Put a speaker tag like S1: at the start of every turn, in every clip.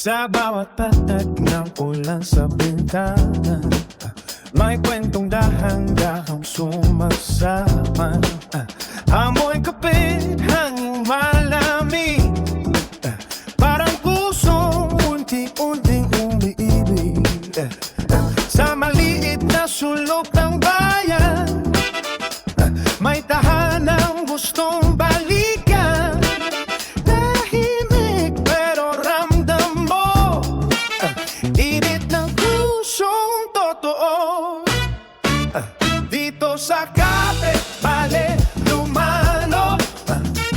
S1: Sa bawat patag ng ulan sa bintana, may kwentong dahang-dahang sumasama. Amoy kape, hanging malamig, parang pusong unti-unting umiibig. Sa maliit na sulok ng bayan, may tahanang gustong balikan. Tahimik pero ramdam mo, init ng pusong totoo. Dito sa Cafe Vale Lumano,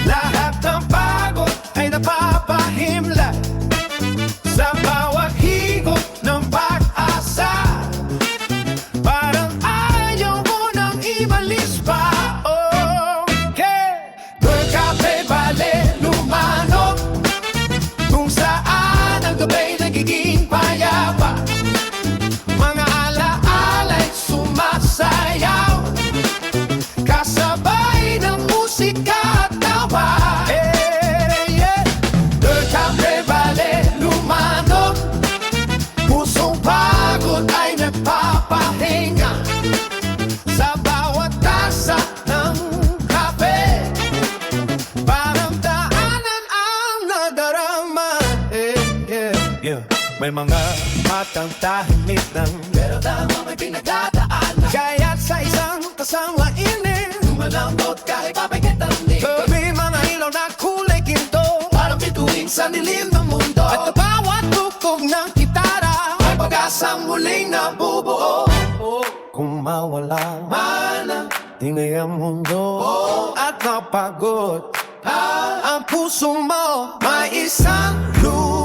S1: lahat ng pagod ay napapahimlay sa bawat higop ng pag-asa. Parang ayaw mo nang imalis pa. Okay, The Cafe Vale Lumano, kung saan ang gabay nagiging payapa. Mga alaala'y sumasayaw, kasabay ng musika at tawa. Yeah. The Cafe Vale Lumano, pusong pagod ay nagpapahinga sa bawat tasa ng kape. Parang daanan ang nadarama. Yeah. May mga matang tahimik ng pero tama may pinagdadaanan. Kaya't sa isang kasama init, lumalambot kahit papagit ang nito. Gabi mga ilaw na kulay ginto, parang bituin sa dilim ng mundo. At sa bawat tugtog ng gitara, may pag-asang muling nabubuo. Kung mawala man ingay ang mundo at napagod ang puso mo, may isang lugar